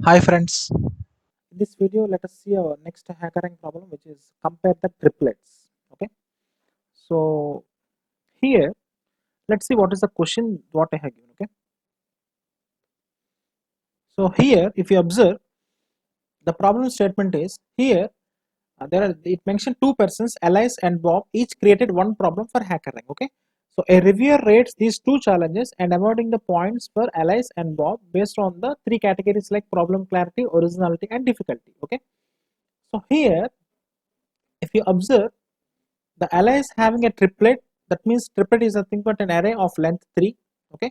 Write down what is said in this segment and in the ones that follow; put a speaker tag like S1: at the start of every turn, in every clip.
S1: Hi friends, in this video let us see our next hackering problem, which is compare the triplets. Okay, so here let's see what is the question what I have given. Okay, so here if you observe, the problem statement is here there are it mentioned two persons, Alice and Bob, each created one problem for hackering. Okay, so a reviewer rates these two challenges and awarding the points for Alice and Bob based on the three categories like problem clarity, originality and difficulty. Okay, so here if you observe, the allies having a triplet, that means triplet is nothing but an array of length 3. Okay,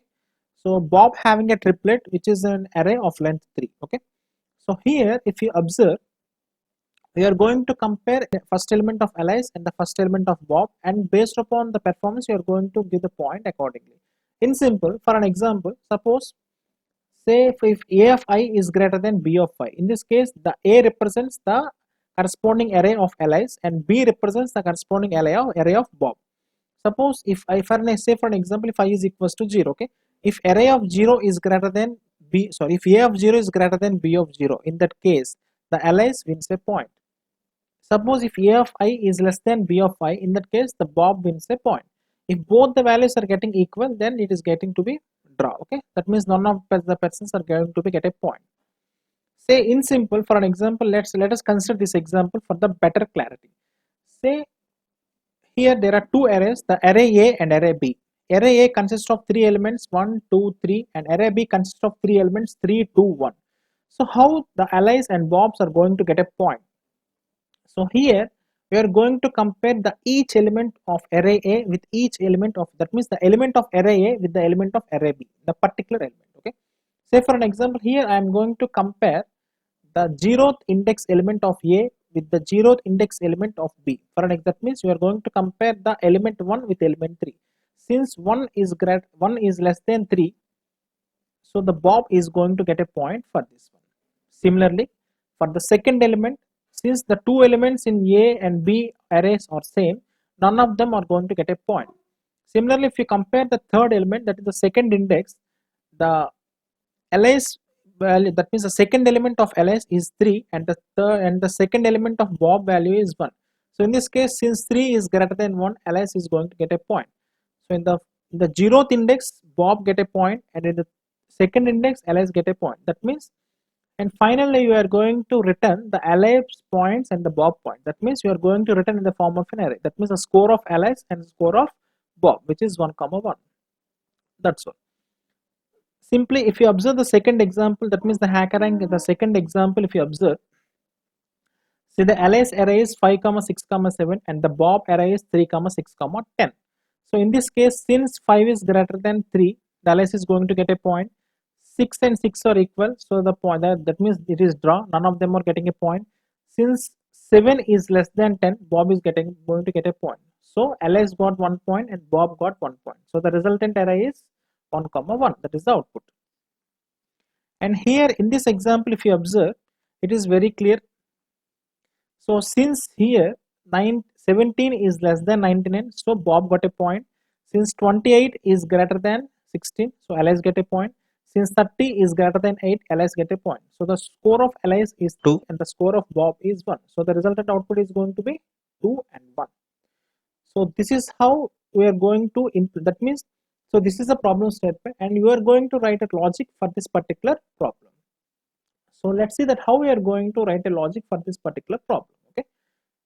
S1: so Bob having a triplet which is an array of length 3. Okay, so here if you observe, we are going to compare the first element of allies and the first element of Bob, and based upon the performance you are going to give the point accordingly. In simple, for an example, suppose say if A of I is greater than B of I. In this case, the A represents the corresponding array of allies and B represents the corresponding array of Bob. Suppose if I say for an example, if I is equals to 0, okay, if array of 0 is greater than if A of 0 is greater than B of 0, in that case the allies wins a point. Suppose if A of I is less than B of I, in that case the Bob wins a point. If both the values are getting equal, then it is getting to be draw. Okay, that means none of the persons are going to be get a point. Say in simple, for an example, let us consider this example for the better clarity. Say here there are two arrays, the array A and array B. Array A consists of three elements 1, 2, 3, and array B consists of three elements 3, 2, 1. So how the allies and Bobs are going to get a point? So here we are going to compare the each element of array A with each element of, that means the element of array A with the element of array B, the particular element. Okay. Say for an example, here I am going to compare the zeroth index element of A with the zeroth index element of B. For an example, that means you are going to compare the element 1 with element 3. Since 1 is less than 3, so the Bob is going to get a point for this one. Similarly, for the second element, since the two elements in A and B arrays are same, none of them are going to get a point. Similarly, if you compare the third element, that is the second index, the ls value, that means the second element of ls is 3 and the third and the second element of Bob value is 1. So in this case, since 3 is greater than 1, ls is going to get a point. So in the zeroth index, Bob get a point, and in the second index, ls get a point. That means, and finally you are going to return the ls points and the Bob point. That means you are going to return in the form of an array. That means the score of ls and the score of Bob, which is 1 comma 1. That's all. Simply if you observe the second example, that means the hacker rank, the second example, if you observe, see the ls array is 5 comma 6 comma 7 and the Bob array is 3 comma 6 comma 10. So in this case, since 5 is greater than 3, the ls is going to get a point. 6 and 6 are equal, so the point that means it is draw, none of them are getting a point. Since 7 is less than 10, Bob is going to get a point. So ls got 1 point and Bob got 1 point. So the resultant array is 1 comma 1, that is the output. And here in this example, if you observe, it is very clear. So since here 17 is less than 99, so Bob got a point. Since 28 is greater than 16, so ls get a point. Since 30 is greater than 8, ls get a point. So the score of ls is 2 and the score of Bob is 1. So the resultant output is going to be 2 and 1. So this is how we are going to input. That means, so this is a problem statement and you are going to write a logic for this particular problem. So let's see that how we are going to write a logic for this particular problem. Okay,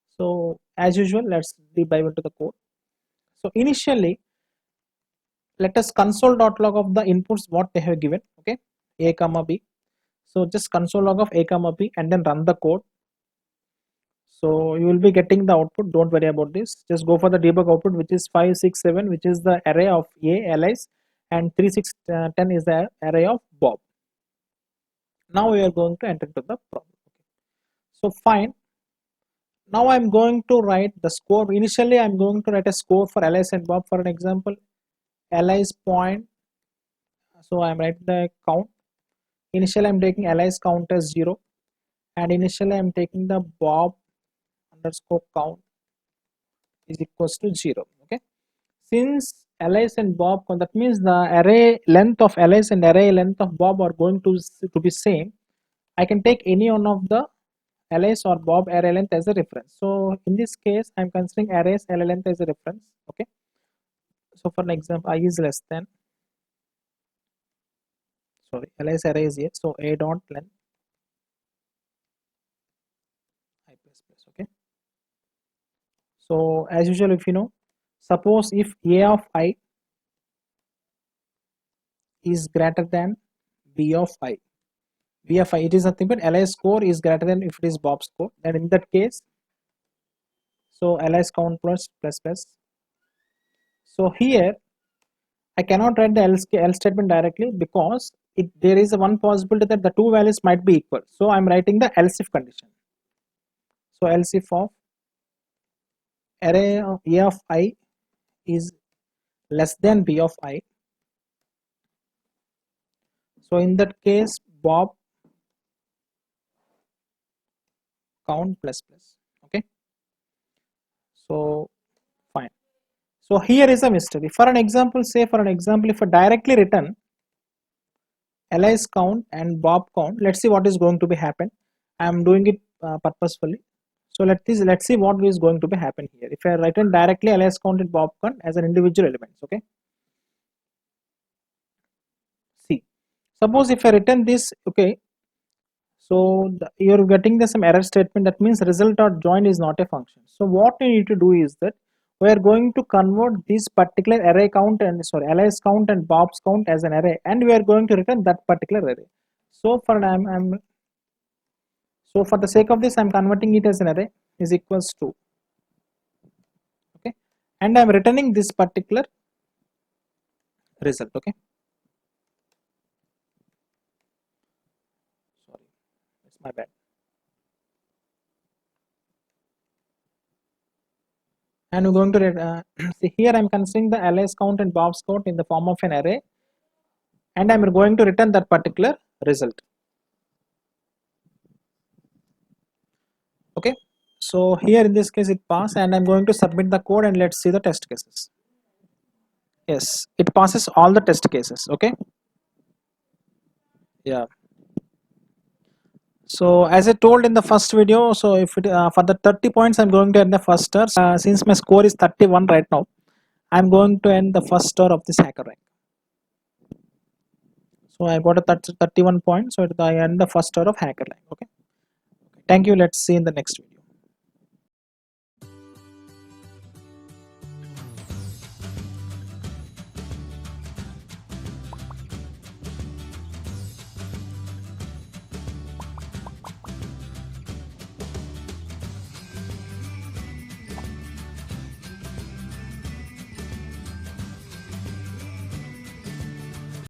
S1: so as usual, let's deep dive into the code. So initially, let us console.log of the inputs what they have given. Okay, a comma b. So just console log of a comma b and then run the code. So you will be getting the output. Don't worry about this. Just go for the debug output, which is 5 6 7, which is the array of a lis, and 3 6 10 is the array of Bob. Now we are going to enter into the problem. Okay. So fine. Now I'm going to write the score. Initially, I'm going to write a score for lis and Bob. For an example, lis point. So I'm writing the count. Initially, I'm taking lis count as 0, and initially I'm taking the Bob underscore count is equals to 0. Okay. Since lis and Bob, that means the array length of lis and array length of Bob are going to be same, I can take any one of the Alice or Bob array length as a reference. So in this case, I'm considering arrays array length as a reference. Okay. So for an example, I is less than, sorry, Alice array is here. So a dot length I plus plus. Okay. So as usual, if you know, suppose if a of I is greater than b of I, b of I, it is nothing but Alice score is greater than if it is Bob's score. Then in that case, so Alice count plus plus plus. So here I cannot write the else statement directly because there is a one possibility that the two values might be equal. So I'm writing the else if condition. So else if of array of a of I is less than b of I. So in that case, Bob count plus plus. Okay. So fine. So here is a mystery. For an example, say for an example, if I directly return Alice count and Bob count, let's see what is going to be happen. I am doing it purposefully. So let's see what is going to be happen here. If I return directly Alice count and Bob count as an individual elements, okay. See, suppose if I return this, okay. So you're getting the some error statement, that means result or join is not a function. So what you need to do is that we are going to convert this particular array count and Alice count and Bob's count as an array, and we are going to return that particular array. So so for the sake of this, I'm converting it as an array is equals to, okay, and I'm returning this particular result. Okay, sorry, it's my bad. And we're going to see here I'm considering the Alice count and Bob's count in the form of an array, and I'm going to return that particular result. Okay, so here in this case it passed, and I'm going to submit the code, and let's see the test cases. Yes, it passes all the test cases. Okay, yeah. So as I told in the first video, so if it, for the 30 points I'm going to end the first star. Since my score is 31 right now, I'm going to end the first star of this hacker rank. So I got a 31 points, so I end the first star of hacker rank. Okay, thank you. Let's see in the next video.